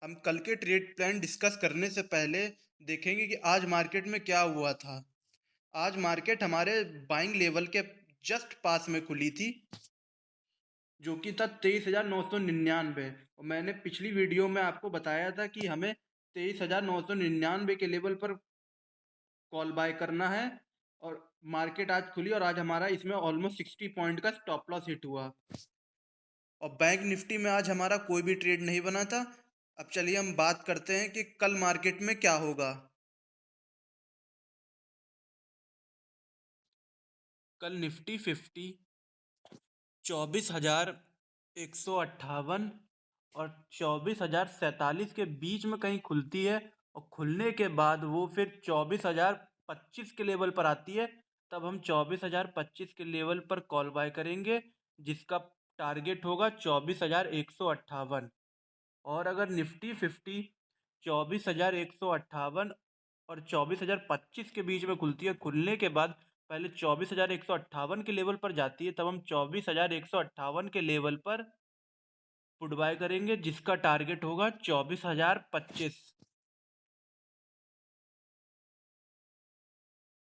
हम कल के ट्रेड प्लान डिस्कस करने से पहले देखेंगे कि आज मार्केट में क्या हुआ था। आज मार्केट हमारे बाइंग लेवल के जस्ट पास में खुली थी, जो कि था 23,999। और मैंने पिछली वीडियो में आपको बताया था कि हमें 23,999 के लेवल पर कॉल बाय करना है। और मार्केट आज खुली और आज हमारा इसमें ऑलमोस्ट 60 पॉइंट का स्टॉप लॉस हिट हुआ। और बैंक निफ्टी में आज हमारा कोई भी ट्रेड नहीं बना था। अब चलिए हम बात करते हैं कि कल मार्केट में क्या होगा। कल निफ्टी 50 24,158 और 24,047 के बीच में कहीं खुलती है, और खुलने के बाद वो फिर 24,025 के लेवल पर आती है। तब हम 24,025 के लेवल पर कॉल बाय करेंगे, जिसका टारगेट होगा 24,158। और अगर निफ्टी 50 24,158 और 24,025 के बीच में खुलती है, खुलने के बाद पहले 24,158 के लेवल पर जाती है, तब हम 24,158 के लेवल पर पुट बाय करेंगे, जिसका टारगेट होगा 24,025।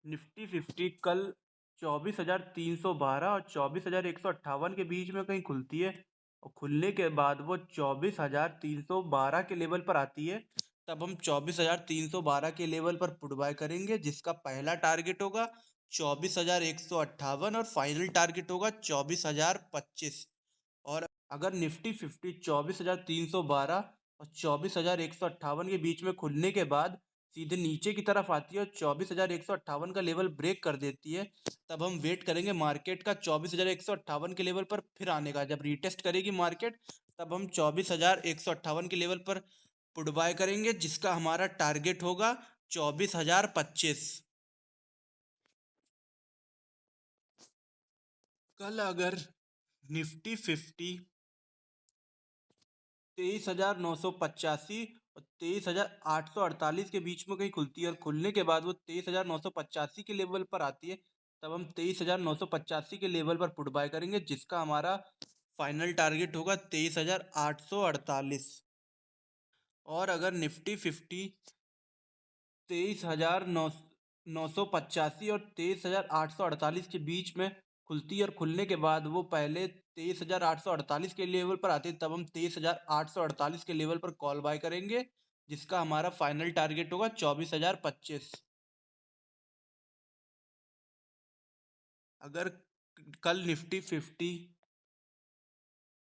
निफ्टी 50 कल 24,312 और 24,158 के बीच में कहीं खुलती है, और खुलने के बाद वो 24,312 के लेवल पर आती है। तब हम 24,312 के लेवल पर पुट बाय करेंगे, जिसका पहला टारगेट होगा 24,158 और फाइनल टारगेट होगा 24,025। और अगर निफ्टी 50 24,312 और 24,158 के बीच में खुलने के बाद सीधे नीचे की तरफ आती है और 24,158 का लेवल ब्रेक कर देती है, तब हम वेट करेंगे मार्केट का 24,158 के लेवल पर फिर आने का। जब रीटेस्ट करेगी मार्केट, तब हम 24,158 के लेवल पर पुट बाय करेंगे, जिसका हमारा टारगेट होगा 24,025। कल अगर निफ्टी 50 23,985 और 23,848 के बीच में कहीं खुलती है, और खुलने के बाद वो 23,985 के लेवल पर आती है, तब हम 23,985 के लेवल पर पुट बाय करेंगे, जिसका हमारा फाइनल टारगेट होगा 23,848। और अगर निफ्टी 50 23,985 और 23,848 के बीच में खुलती है, और खुलने के बाद वो पहले 23,848 के लेवल पर आती है, तब हम 23,848 के लेवल पर कॉल बाय करेंगे, जिसका हमारा फाइनल टारगेट होगा 24,025। अगर कल निफ्टी 50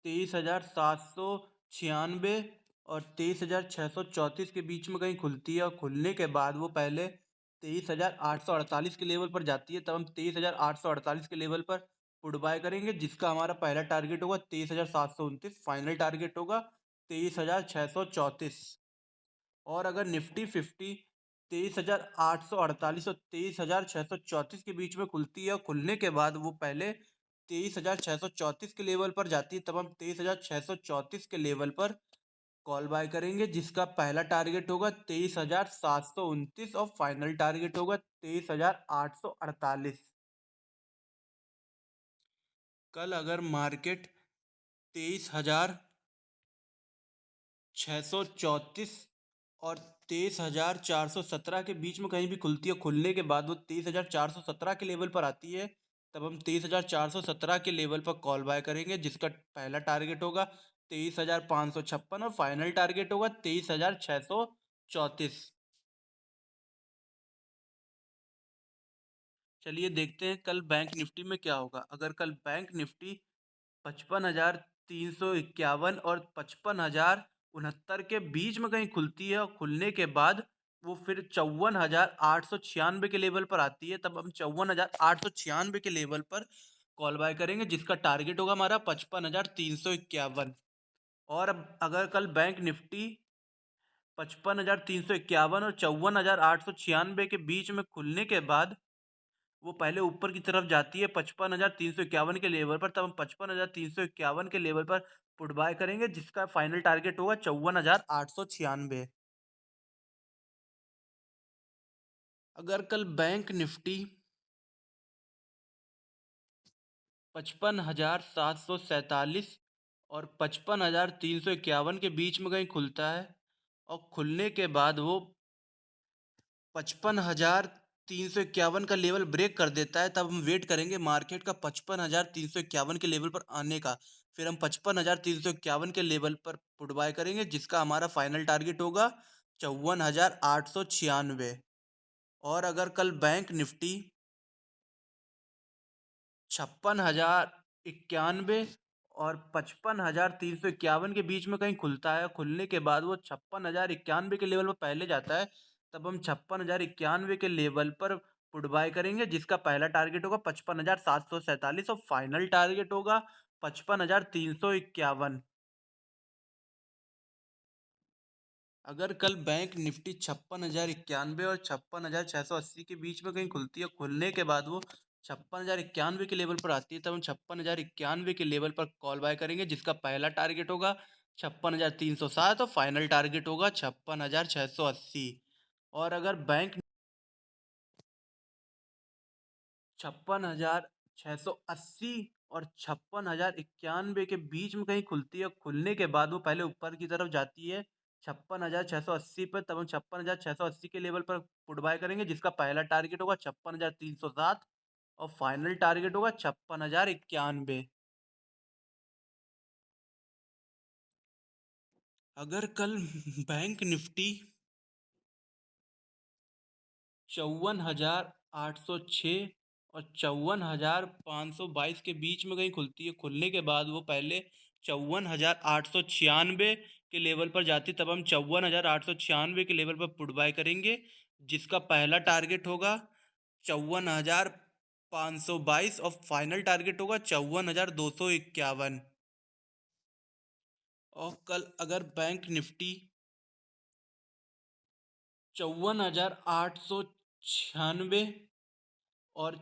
23,796 और 23,634 के बीच में कहीं खुलती है, और खुलने के बाद वो पहले 23,848 के लेवल पर जाती है, तब हम 23,848 के लेवल पर पुट बाय करेंगे, जिसका हमारा पहला टारगेट होगा 23,729। फाइनल टारगेट होगा 23,634। और अगर निफ्टी 50 23,848 और 23,634 के बीच में खुलती है, और खुलने के बाद वो पहले 23,634 के लेवल पर जाती है, तब हम 23,634 के लेवल पर कॉल बाय करेंगे, जिसका पहला टारगेट होगा 23,729 और फाइनल टारगेट होगा 23,848। कल अगर मार्केट 23,634 और 23,417 के बीच में कहीं भी खुलती है, खुलने के बाद वो 23,417 के लेवल पर आती है, तब हम 23,417 के लेवल पर कॉल बाय करेंगे, जिसका पहला टारगेट होगा 23,556 और फाइनल टारगेट होगा 23,634। चलिए देखते हैं कल बैंक निफ्टी में क्या होगा। अगर कल बैंक निफ्टी 55,351 और 55,069 के बीच में कहीं खुलती है, और खुलने के बाद वो फिर 54,896 के लेवल पर आती है, तब हम 54,896 के लेवल पर कॉल बाय करेंगे, जिसका टारगेट होगा हमारा 55,351। और अब अगर कल बैंक निफ्टी 55,351 और 54,896 के बीच में खुलने के बाद वो पहले ऊपर की तरफ जाती है 55,351 के लेवल पर, तब हम 55,351 के लेवल पर पुट बाय करेंगे, जिसका फाइनल टारगेट होगा 54,896। अगर कल बैंक निफ्टी 55,747 और 55,351 के बीच में कहीं खुलता है, और खुलने के बाद वो 55,351 का लेवल ब्रेक कर देता है, तब हम वेट करेंगे मार्केट का 55,351 के लेवल पर आने का। फिर हम 55,351 के लेवल पर पुट बाय करेंगे, जिसका हमारा फाइनल टारगेट होगा 54,896। और अगर कल बैंक निफ्टी 56,091 और 55,351 के बीच में कहीं खुलता है, खुलने के बाद वो 56,091 के लेवल पर पहले जाता है, तब हम 56,091 के लेवल पर पुट बाय करेंगे, जिसका पहला टारगेट होगा 55,747 और फाइनल टारगेट होगा 55,351। अगर कल बैंक निफ्टी 56,091 और 56,680 के बीच में कहीं खुलती है, खुलने के बाद वो 56,091 के लेवल पर आती है, तब हम 56,091 के लेवल पर कॉल बाय करेंगे, जिसका पहला टारगेट होगा 56,307 और फाइनल टारगेट होगा 56,680। और अगर बैंक 56,680 और 56,091 के बीच में कहीं खुलती है, खुलने के बाद वो पहले ऊपर की तरफ जाती है 56,680 पर, तब हम 56,680 के लेवल पर पुट बाय करेंगे, जिसका पहला टारगेट होगा 56,307 और फाइनल टारगेट होगा 56,091। अगर कल बैंक निफ्टी 54,806 और 54,522 के बीच में कहीं खुलती है, खुलने के बाद वो पहले 54,896 के लेवल पर जाती है, तब हम 54,896 के लेवल पर पुट बाय करेंगे, जिसका पहला टारगेट होगा 54,522 और फाइनल टारगेट होगा 54,251। और कल अगर बैंक निफ्टी 54,896 और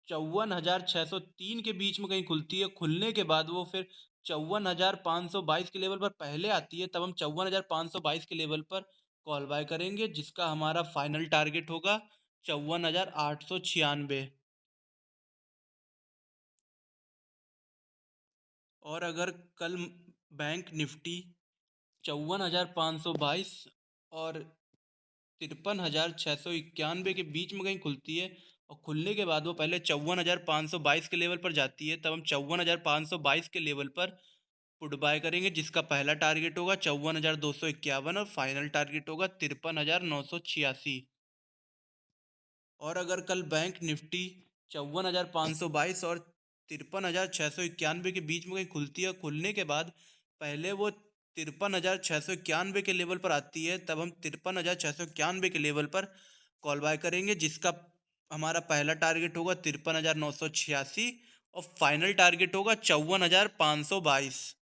54,603 के बीच में कहीं खुलती है, खुलने के बाद वो फिर 54,522 के लेवल पर पहले आती है, तब हम 54,522 के लेवल पर कॉल बाय करेंगे, जिसका हमारा फाइनल टारगेट होगा 54,896। और अगर कल बैंक निफ्टी 54,522 और 53,691 के बीच में कहीं खुलती है, और खुलने के बाद वो पहले 54,522 के लेवल पर जाती है, तब हम 54,522 के लेवल पर पुट बाय करेंगे, जिसका पहला टारगेट होगा 54,251 और फाइनल टारगेट होगा 53,986। और अगर कल बैंक निफ्टी 54,522 और 53,691 के बीच में कहीं खुलती है, खुलने के बाद पहले वो 53,691 के लेवल पर आती है, तब हम 53,691 के लेवल पर कॉल बाय करेंगे, जिसका हमारा पहला टारगेट होगा 53,986 और फाइनल टारगेट होगा 54,522।